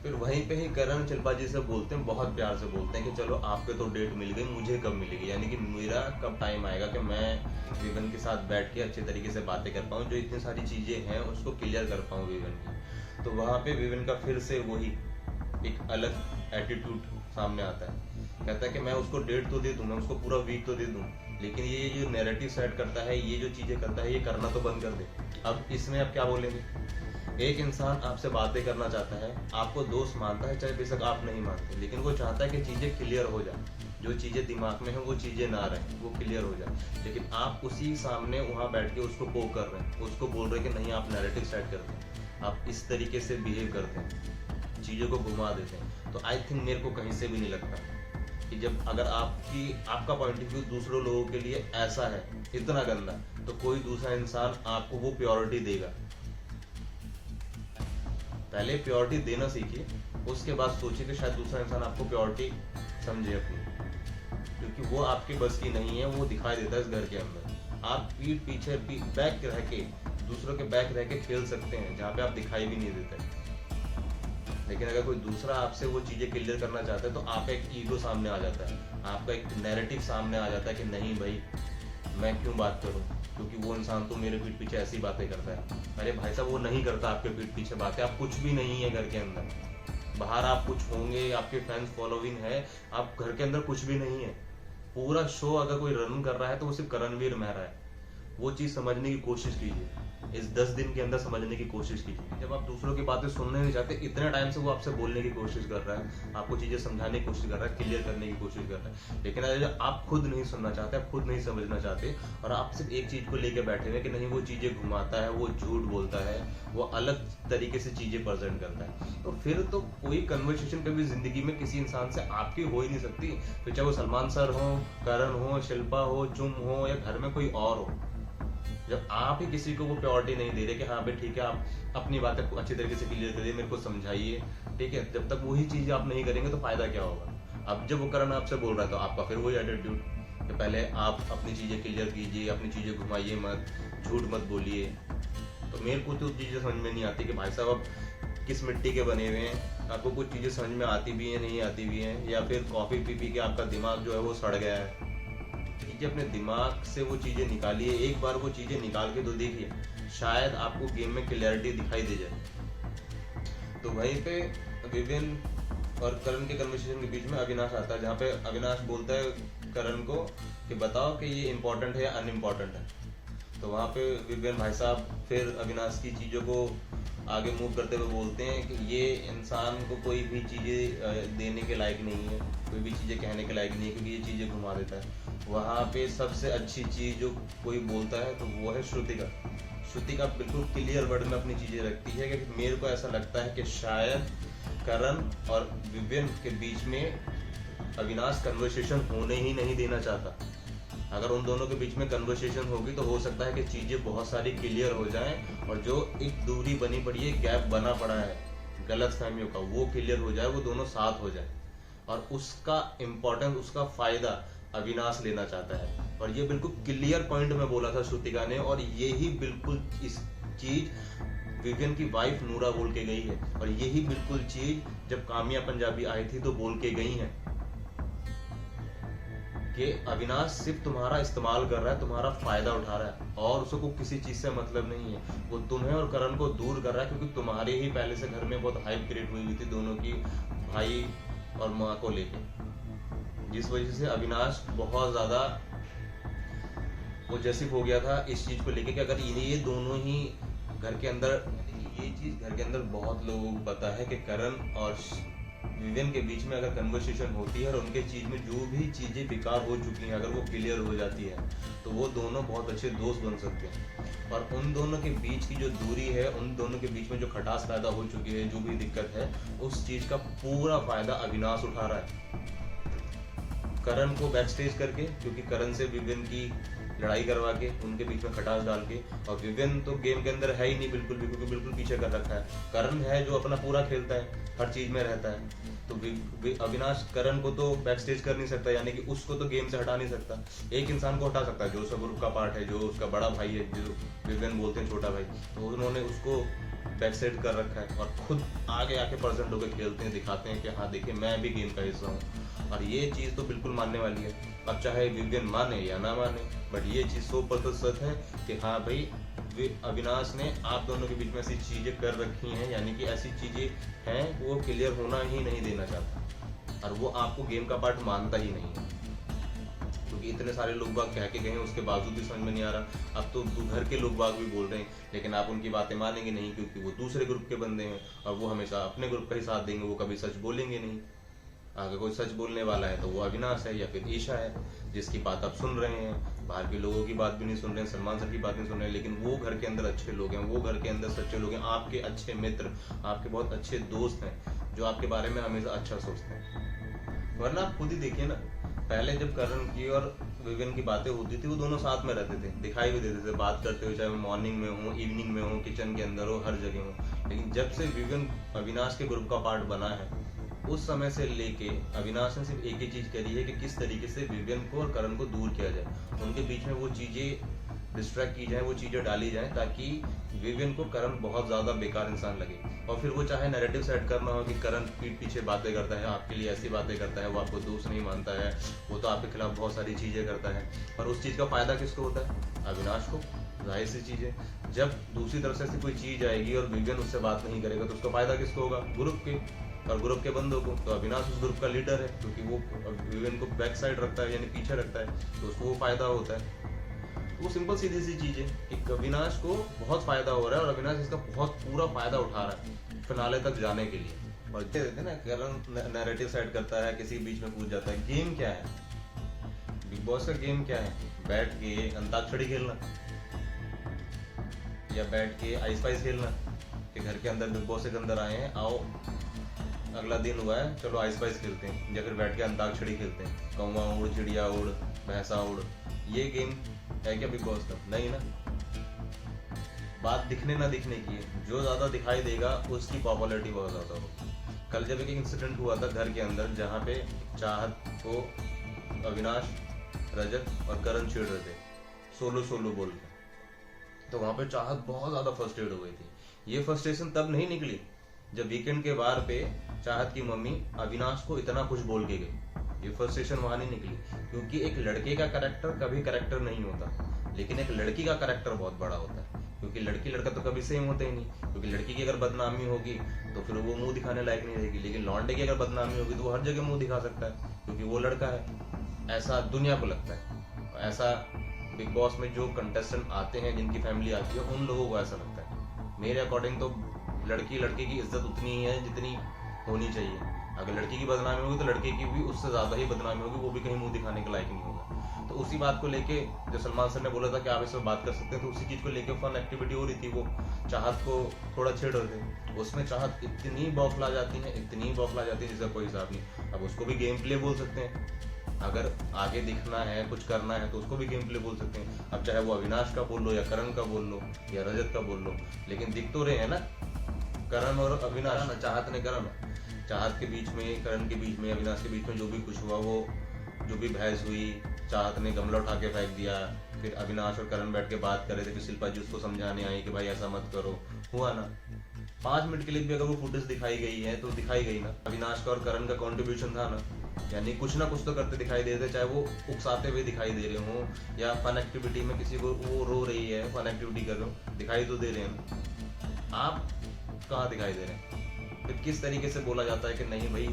फिर वहीं पे ही करण शिल्पा जी से बोलते हैं, बहुत प्यार से बोलते हैं कि चलो आपके तो डेट मिल गई, मुझे कब मिलेगी, यानी कि मेरा कब टाइम आएगा कि मैं विवन के साथ बैठ के अच्छे तरीके से बातें कर पाऊँ, जो इतनी सारी चीजें हैं उसको क्लियर कर पाऊँ विवन की। तो वहां पे विवन का फिर से वही एक अलग एटीट्यूड सामने आता है, कहता है कि मैं उसको डेट तो दे दूं, मैं उसको पूरा वीक तो दे दूं, लेकिन ये जो नैरेटिव सेट करता है, ये जो चीजें करता है, ये करना तो बंद कर दे। अब इसमें आप क्या बोलेंगे? एक इंसान आपसे बातें करना चाहता है, आपको दोस्त मानता है, चाहे बेशक आप नहीं मानते, लेकिन वो चाहता है कि चीजें क्लियर हो जाए, जो चीजें दिमाग में है वो चीजें ना रहे, वो क्लियर हो जाए। लेकिन आप उसी सामने वहां बैठ के उसको पोक कर रहे हैं, उसको बोल रहे हैं कि नहीं आप नैरेटिव सेट करते हैं, आप इस तरीके से बिहेव करते हैं, चीजों को घुमा देते हैं। तो आई थिंक मेरे को कहीं से भी नहीं लगता कि जब अगर आपका पॉइंट ऑफ व्यू दूसरों लोगों के लिए ऐसा है इतना गंदा, तो कोई दूसरा इंसान आपको वो प्योरिटी देगा। पहले प्योरिटी देना सीखिए, उसके बाद सोचिए कि शायद दूसरा इंसान आपको प्योरिटी समझे अपनी, क्योंकि वो आपकी बस की नहीं है, वो दिखाई देता है इस घर के अंदर। आप पीठ पीछे बैक रह के दूसरों के बैक रह के खेल सकते हैं जहाँ पे आप दिखाई भी नहीं देते, लेकिन अगर कोई दूसरा आपसे वो चीज़ें क्लियर करना चाहता है तो आपका एक ईगो सामने आ जाता है, आपका एक नैरेटिव सामने आ जाता है कि नहीं भाई मैं क्यों बात करूं, क्योंकि वो इंसान तो मेरे पीठ पीछे ऐसी बातें करता है। अरे भाई साहब वो नहीं करता आपके पीठ पीछे बातें, आप कुछ भी नहीं है घर के अंदर। बाहर आप कुछ होंगे, आपके फैंस फॉलोइंग है, आप घर के अंदर कुछ भी नहीं है। पूरा शो अगर कोई रन कर रहा है तो वो सिर्फ करणवीर मेहरा है। वो चीज़ समझने की कोशिश कीजिए, इस 10 दिन के अंदर समझने की कोशिश कीजिए। जब आप दूसरों की बातें सुनने नहीं चाहते, इतने टाइम से वो आपसे बोलने की कोशिश कर रहा है, आपको चीज़ें समझाने की कोशिश कर रहा है, क्लियर करने की कोशिश कर रहा है, लेकिन अगर आप खुद नहीं सुनना चाहते, आप खुद नहीं समझना चाहते और आप सिर्फ एक चीज़ को लेकर बैठे हुए कि नहीं वो चीज़ें घुमाता है, वो झूठ बोलता है, वो अलग तरीके से चीज़ें प्रेजेंट करता है, तो फिर तो कोई कन्वर्सेशन कभी जिंदगी में किसी इंसान से आपकी हो ही नहीं सकती। फिर चाहे वो सलमान सर हो, करण हो, शिल्पा हो, चुम हो या घर में कोई और हो। जब आप ही किसी को वो प्योरिटी नहीं दे रहे कि हाँ भाई ठीक है आप अपनी बातें अच्छी तरीके से क्लियर करिए, मेरे को समझाइए, ठीक है, जब तक वही चीज आप नहीं करेंगे तो फायदा क्या होगा। अब जब वो करण आपसे बोल रहा है तो आपका फिर वही एटीट्यूड कि पहले आप अपनी चीजें क्लियर कीजिए, अपनी चीजें घुमाइए मत, झूठ मत बोलिए। तो मेरे को तो चीजें समझ में नहीं आती कि भाई साहब आप किस मिट्टी के बने हुए हैं, आपको कुछ चीजें समझ में आती भी है नहीं आती भी है, या फिर कॉफी पी पी के आपका दिमाग जो है वो सड़ गया है। अपने दिमाग से वो चीजें निकालिए, एक बार वो चीजें निकाल के तो देखिए, शायद आपको गेम में क्लैरिटी दिखाई दे जाए। तो वहीं पे विवेन और करण के कन्वर्सेशन के बीच में अविनाश आता है, जहाँ पे अविनाश बोलता है करण को कि बताओ कि ये इम्पोर्टेंट है या अनइम्पोर्टेंट है। तो वहाँ पे विवेन भाई साहब फिर अविनाश की चीज़ों को आगे मूव करते हुए बोलते हैं कि ये इंसान को कोई भी चीज़ें देने के लायक नहीं है, कोई भी चीज़ें कहने के लायक नहीं है, क्योंकि ये चीज़ें घुमा देता है। वहाँ पे सबसे अच्छी चीज़ जो कोई बोलता है तो वो है श्रुतिका। श्रुतिका बिल्कुल क्लियर वर्ड में अपनी चीज़ें रखती है कि मेरे को ऐसा लगता है कि शायद करण और विवेन के बीच में अविनाश कन्वर्सेशन होने ही नहीं देना चाहता। अगर उन दोनों के बीच में कन्वर्सेशन होगी तो हो सकता है कि चीज़ें बहुत सारी क्लियर हो जाएं और जो एक दूरी बनी पड़ी है, गैप बना पड़ा है गलत फहमियों का, वो क्लियर हो जाए, वो दोनों साथ हो जाए। और उसका इम्पोर्टेंस, उसका फायदा अविनाश लेना चाहता है। और ये बिल्कुल क्लियर पॉइंट में बोला था श्रुतिका ने, और यही बिल्कुल इस चीज विवेन की वाइफ नूरा बोल के गई है, और यही बिल्कुल चीज जब कामिया पंजाबी आई थी तो बोल के गई है कि अविनाश सिर्फ तुम्हारा इस्तेमाल कर रहा है, तुम्हारा फायदा उठा रहा है और उसको किसी चीज से मतलब नहीं है। वो तुम्हें और करण को दूर कर रहा है क्योंकि तुम्हारे ही पहले से घर में बहुत हाइप क्रिएट हुई थी दोनों की, भाई और माँ को लेके, जिस वजह से अविनाश बहुत ज्यादा पॉजेसिव हो गया था इस चीज को लेके कि अगर ये दोनों ही घर के अंदर, ये चीज घर के अंदर बहुत लोगों को पता है कि करण और विवेन के बीच में अगर कन्वर्सेशन होती है और उनके चीज में जो भी चीजें बेकार हो चुकी हैं अगर वो क्लियर हो जाती है तो वो दोनों बहुत अच्छे दोस्त बन सकते हैं। और उन दोनों के बीच की जो दूरी है, उन दोनों के बीच में जो खटास पैदा हो चुकी है, जो भी दिक्कत है, उस चीज का पूरा फायदा अविनाश उठा रहा है करण को बैकस्टेज करके, क्योंकि करण से विवेन की लड़ाई करवा के उनके बीच में खटास डाल के। और विवेन तो गेम के अंदर है ही नहीं बिल्कुल भी, क्योंकि बिल्कुल पीछे कर रखा है। करण है जो अपना पूरा खेलता है, हर चीज में रहता है। तो अविनाश करण को तो बैकस्टेज कर नहीं सकता, यानी कि उसको तो गेम से हटा नहीं सकता। एक इंसान को हटा सकता है जो उसका ग्रुप का पार्ट है, जो उसका बड़ा भाई है, जो विवेन बोलते हैं छोटा भाई, तो उन्होंने उसको बैकसाइड कर रखा है और खुद आगे आके प्रेजेंट होकर खेलते हैं, दिखाते हैं कि हाँ देखिए मैं भी गेम का हिस्सा हूँ। और ये चीज़ तो बिल्कुल मानने वाली है, अब चाहे विवेन माने या ना माने, बट ये चीज़ 100% सच है कि हाँ भाई अविनाश ने आप दोनों के बीच में ऐसी चीज़ें कर रखी हैं, यानी कि ऐसी चीज़ें हैं वो क्लियर होना ही नहीं देना चाहता और वो आपको गेम का पार्ट मानता ही नहीं है। क्योंकि इतने सारे लोग बाग कह के गए हैं, उसके बावजूद भी समझ में नहीं आ रहा। अब तो घर के लोग बाग भी बोल रहे हैं, लेकिन आप उनकी बातें मानेंगे नहीं क्योंकि वो दूसरे ग्रुप के बंदे हैं और वो हमेशा अपने ग्रुप का ही साथ देंगे, वो कभी सच बोलेंगे नहीं। अगर कोई सच बोलने वाला है तो वो अविनाश है या फिर ईशा है, जिसकी बात आप सुन रहे हैं। बाहर के लोगों की बात भी नहीं सुन रहे हैं, सलमान सर की बात नहीं सुन रहे हैं, लेकिन वो घर के अंदर अच्छे लोग हैं, वो घर के अंदर सच्चे लोग हैं, आपके अच्छे मित्र, आपके बहुत अच्छे दोस्त हैं जो आपके बारे में हमेशा अच्छा सोचते हैं। वरना आप खुद ही देखिए ना, पहले जब करण की और विवेन की बातें होती थी वो दोनों साथ में रहते थे, दिखाई भी देते थे बात करते हुए, चाहे वो मॉर्निंग में हो, इवनिंग में हो, किचन के अंदर हो, हर जगह हो। लेकिन जब से विवेन अविनाश के ग्रुप का पार्ट बना है उस समय से लेके अविनाश ने सिर्फ एक ही चीज करी है कि किस तरीके से विवेन को और करण को दूर किया जाए। उनके बीच में वो चीजें डिस्ट्रैक्ट की जाए, वो चीज़ें डाली जाए ताकि विवियन को करण बहुत ज़्यादा बेकार इंसान लगे। और फिर वो चाहे नैरेटिव सेट करना हो कि करण पीठ पीछे बातें करता है, आपके लिए ऐसी बातें करता है, वो आपको दोस्त नहीं मानता है, वो तो आपके खिलाफ बहुत सारी चीज़ें करता है, और उस चीज़ का फ़ायदा किसको होता है? अविनाश को। जाहिर सी चीज़ है, जब दूसरी तरफ से ऐसी कोई चीज़ आएगी और विवियन उससे बात नहीं करेगा तो उसका फ़ायदा किसको होगा? ग्रुप के, और ग्रुप के बंदों को। तो अविनाश उस ग्रुप का लीडर है क्योंकि वो विवियन को बैक साइड रखता है, यानी पीछे रखता है, तो उसको वो फायदा होता है। तो वो सिंपल सीधी सी चीज है कि अविनाश को बहुत फायदा हो रहा है और अविनाश इसका बहुत पूरा फायदा उठा रहा है फिनाले तक जाने के लिए। और देते ना, करण नैरेटिव सेट करता है, किसी के बीच में कूद जाता है। गेम क्या है? बिग बॉस का गेम क्या है? बैठ के अंताक्षरी खेलना या बैठ के आइस पाइस खेलना कि घर के अंदर बिग बॉस के अंदर आए हैं, आओ अगला दिन हुआ है, चलो आइस पाइस खेलते हैं, या फिर बैठ के अंताक्षरी खेलते हैं, कौवा उड़, चिड़िया उड़, भैंसा उड़। ये गेम है क्या बिग बॉस का? नहीं ना। बात दिखने ना दिखने की है, जो ज्यादा दिखाई देगा उसकी पॉपुलैरिटी बहुत ज्यादा होगी। कल जब एक इंसिडेंट हुआ था घर के अंदर जहाँ पे चाहत को अविनाश, रजत और करण छेड़ रहे थे सोलो सोलो बोल के, तो वहां पे चाहत बहुत ज्यादा फ्रस्ट्रेट हो गई थी। ये फ्रस्ट्रेशन तब नहीं निकली जब वीकेंड के बार पे चाहत की मम्मी अविनाश को इतना कुछ बोल के गई। ये फ्रस्ट्रेशन वहां नहीं निकली क्योंकि एक लड़के का कैरेक्टर कभी कैरेक्टर नहीं होता, लेकिन एक लड़की का कैरेक्टर बहुत बड़ा होता है। क्योंकि लड़की लड़का तो कभी सेम होते ही नहीं, क्योंकि लड़की की अगर बदनामी होगी तो फिर वो मुंह दिखाने लायक नहीं रहेगी, लेकिन लौंडे की अगर बदनामी होगी तो वो हर जगह मुंह दिखा सकता है क्योंकि वो लड़का है। ऐसा दुनिया को लगता है, ऐसा बिग बॉस में जो कंटेस्टेंट आते हैं जिनकी फैमिली आती है उन लोगों को ऐसा लगता है। मेरे अकॉर्डिंग तो लड़की लड़के की इज्जत उतनी ही है जितनी होनी चाहिए। अगर लड़की की बदनामी होगी तो लड़के की भी उससे ज्यादा ही बदनामी होगी, वो भी कहीं मुंह दिखाने के लायक नहीं होगा। तो उसी बात को लेके जो सलमान सर ने बोला था कि आप इसमें बात कर सकते हैं, तो उसी चीज को लेके फन एक्टिविटी हो रही थी। वो चाहत को थोड़ा छेड़ रहे थे, उसमें चाहत इतनी बौखला जाती है, इतनी बौखला जाती है जिसका कोई हिसाब नहीं। अब उसको भी गेम प्ले बोल सकते हैं, अगर आगे दिखना है, कुछ करना है तो उसको भी गेम प्ले बोल सकते हैं। अब चाहे वो अविनाश का बोल लो या करण का बोल लो या रजत का बोल लो, लेकिन दिख तो रहे हैं ना करण और अविनाश। चाहत ने करण, चाहत के बीच में, करण के बीच में, अविनाश के बीच में जो भी कुछ हुआ, वो जो भी बहस हुई, चाहत ने गमला उठा के फेंक दिया, फिर अविनाश और करण बैठ के बात कर रहे थे, फिर शिल्पा जी उसको समझाने आई कि भाई ऐसा मत करो, हुआ ना। 5 मिनट के लिए भी अगर वो फुटेज दिखाई गई है तो दिखाई गई ना। अविनाश का और करण का कंट्रीब्यूशन था ना, यानी कुछ ना कुछ तो करते दिखाई दे रहे थे, चाहे वो उकसाते हुए दिखाई दे रहे हो या फन एक्टिविटी में किसी को वो रो रही है, फन एक्टिविटी कर रहे हो, दिखाई तो दे रहे हैं। आप कहाँ दिखाई दे रहे हैं? फिर किस तरीके से बोला जाता है कि नहीं भाई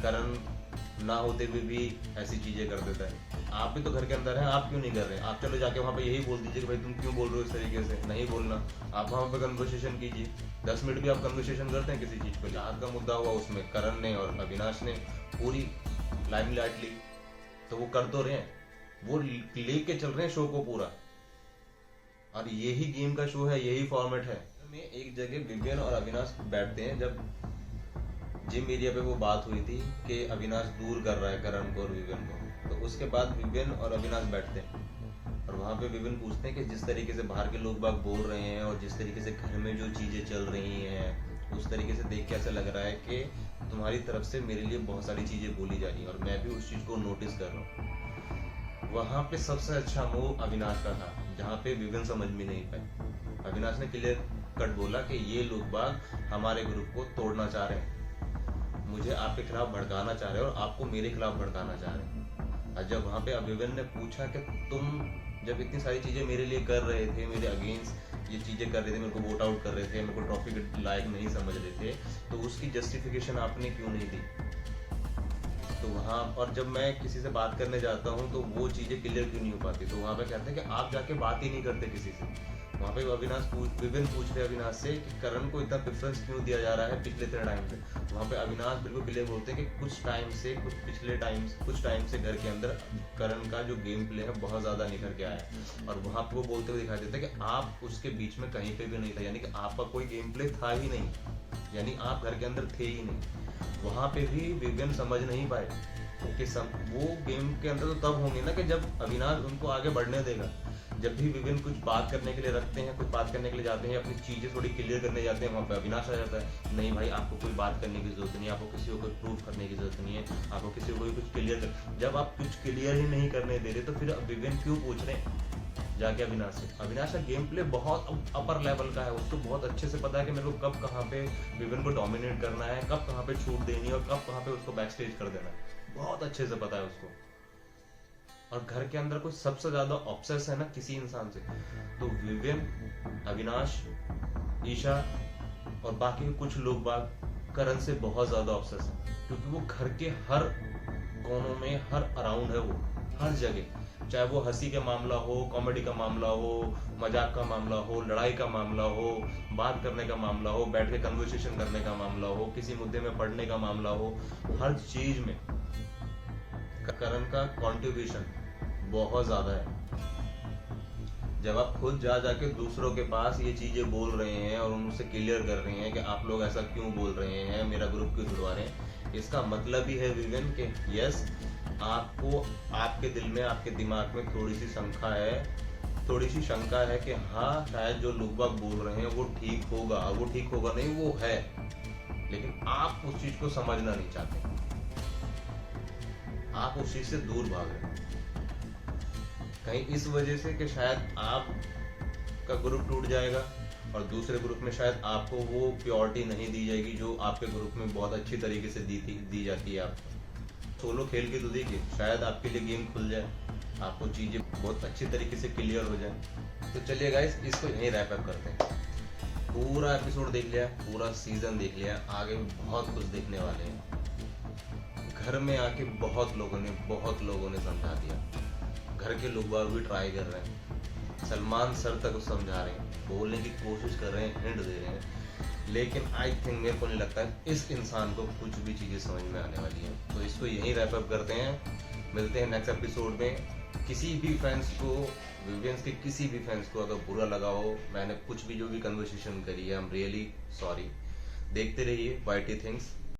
करण ना होते हुए भी ऐसी चीजें कर देता है। आप भी तो घर के अंदर हैं, आप क्यों नहीं कर रहे हैं? आप चलो जाके वहाँ पे यही बोल दीजिए कि भाई तुम क्यों बोल रहे हो इस तरीके से, नहीं बोलना। आप वहाँ पे कन्वर्सेशन कीजिए, 10 मिनट भी आप कन्वर्सेशन करते हैं किसी चीज पर। आज का मुद्दा हुआ, उसमें करण ने और अविनाश ने पूरी लाइमलाइट ली, तो वो कर तो रहे हैं, वो लेके चल रहे हैं शो को पूरा। और यही गेम का शो है, यही फॉर्मेट है। में एक जगह विवियन और अविनाश बैठते हैं, जब जिम एरिया पे वो बात हुई थी कि अविनाश दूर कर रहा है करण को और विवियन को, तो उसके बाद विवियन और अविनाश बैठते हैं और वहाँ पे विवियन पूछते हैं कि जिस तरीके से बाहर के लोग बाग बोल रहे हैं और जिस तरीके से घर में जो चीजें चल रही हैं, उस तरीके से देख के ऐसा लग रहा है कि तुम्हारी तरफ से मेरे लिए बहुत सारी चीजें बोली जा रही हैं और मैं भी उस चीज को नोटिस कर रहा हूँ। वहां पे सबसे अच्छा मूव अविनाश का था, जहाँ पे विवियन समझ में नहीं पाए। अविनाश ने क्लियर कट बोला कि ये लोग बाग हमारे ग्रुप को तोड़ना चाह रहे हैं, मुझे आपके खिलाफ भड़काना चाह रहे हैं और आपको मेरे खिलाफ भड़काना चाह रहे हैं। और जब वहां पे अविवियन ने पूछा कि तुम जब इतनी सारी चीजें मेरे लिए कर रहे थे, मेरे अगेंस्ट ये चीजें कर रहे थे, मेरे को वोट आउट कर रहे थे, मेरे को ट्रॉफी के लायक नहीं समझ रहे थे, तो उसकी जस्टिफिकेशन आपने क्यों नहीं दी? तो वहाँ, और जब मैं किसी से बात करने जाता हूँ तो वो चीजें क्लियर क्यों नहीं हो पाती? तो वहाँ पे कहते हैं कि आप जाके बात ही नहीं करते किसी से। वहाँ पे विवियन पूछ रहे अविनाश से कि करण को इतना प्रेफरेंस क्यों दिया जा रहा है पिछले इतने टाइम से। वहाँ पे अविनाश बिल्कुल क्लियर बोलते हैं कि कुछ टाइम से घर के अंदर करण का जो गेम प्ले है बहुत ज्यादा निखर के आया है, और वहाँ पे वो बोलते हुए दिखाई देता है कि आप उसके बीच में कहीं पे भी नहीं था, यानी कि आपका कोई गेम प्ले था ही नहीं, यानी आप घर के अंदर थे ही नहीं। वहां पे भी विवियन समझ नहीं पाए कि वो गेम के अंदर तो तब होंगे ना कि जब अविनाश उनको आगे बढ़ने देगा। जब भी विवियन कुछ बात करने के लिए रखते हैं, कुछ बात करने के लिए जाते हैं, अपनी चीजें थोड़ी क्लियर करने जाते हैं, वहाँ पे अविनाश आ जाता है, नहीं भाई आपको कोई बात करने की जरूरत नहीं है, आपको किसी को कोई प्रूफ करने की जरूरत नहीं है, आपको किसी को कोई कुछ क्लियर कर। जब आप कुछ क्लियर ही नहीं करने दे रहे तो फिर विवियन क्यों पूछ रहे हैं? जाके अविनाश का गेम प्ले बहुत अपर लेवल का है। उसको बहुत अच्छे से पता है कि मेरे को कब कहाँ पे विवेन को डोमिनेट करना है, कब कहाँ पे छूट देनी है और कब कहाँ पे उसको बैक स्टेज कर देना है, बहुत अच्छे से पता है उसको। और घर के अंदर कोई सबसे ज्यादा ऑब्सेस है ना किसी इंसान से, तो विवेन, अविनाश, ईशा और बाकी के कुछ लोग बाग करण से बहुत ज्यादा ऑब्सेस है, क्योंकि वो घर के हर कोनों में, हर अराउंड है, वो हर जगह, चाहे वो हंसी का मामला हो, कॉमेडी का मामला हो, मजाक का मामला हो, लड़ाई का मामला हो, बात करने का मामला हो, बैठ के कन्वर्सेशन करने का मामला हो, किसी मुद्दे में पढ़ने का मामला हो, हर चीज में करण का कंट्रीब्यूशन बहुत ज्यादा है। जब आप खुद जाके दूसरों के पास ये चीजें बोल रहे हैं और उनसे क्लियर कर रहे हैं कि आप लोग ऐसा क्यों बोल रहे हैं, मेरा ग्रुप क्यों छुड़वा रहे हैं, इसका मतलब ही है विवेन के यस, आपको आपके दिल में, आपके दिमाग में थोड़ी सी शंका है कि हाँ शायद जो लोग बाग बोल रहे हैं वो ठीक होगा, और वो ठीक होगा नहीं, वो है, लेकिन आप उस चीज को समझना नहीं चाहते, आप उस चीज से दूर भाग रहे हैं, कहीं इस वजह से कि शायद आप का ग्रुप टूट जाएगा और दूसरे ग्रुप में शायद आपको वो प्योरिटी नहीं दी जाएगी जो आपके ग्रुप में बहुत अच्छी तरीके से दी जाती है। आपको सोलो खेल के तो देखिए, शायद आपके लिए गेम खुल जाए, आपको चीजें बहुत अच्छी तरीके से क्लियर हो जाए। तो चलिए गाइस, इसको यहीं रैप अप करते हैं। पूरा एपिसोड देख लिया, पूरा सीजन देख लिया, आगे भी बहुत कुछ देखने वाले हैं। घर में आके बहुत लोगों ने समझा दिया, घर के लोग भी ट्राई कर रहे हैं, सलमान सर तक समझा रहे हैं, बोलने की कोशिश कर रहे हैं, हिंट दे रहे हैं, लेकिन आई थिंक, मेरे को नहीं लगता है इस इंसान को कुछ भी चीजें समझ में आने वाली है। तो इसको यहीं रैप अप करते हैं, मिलते हैं नेक्स्ट एपिसोड में। किसी भी फैंस को, विवियंस के किसी भी फैंस को अगर बुरा लगा हो, मैंने कुछ भी जो भी कन्वर्सेशन करी है, आई एम रियली सॉरी। देखते रहिए YT थिंग्स।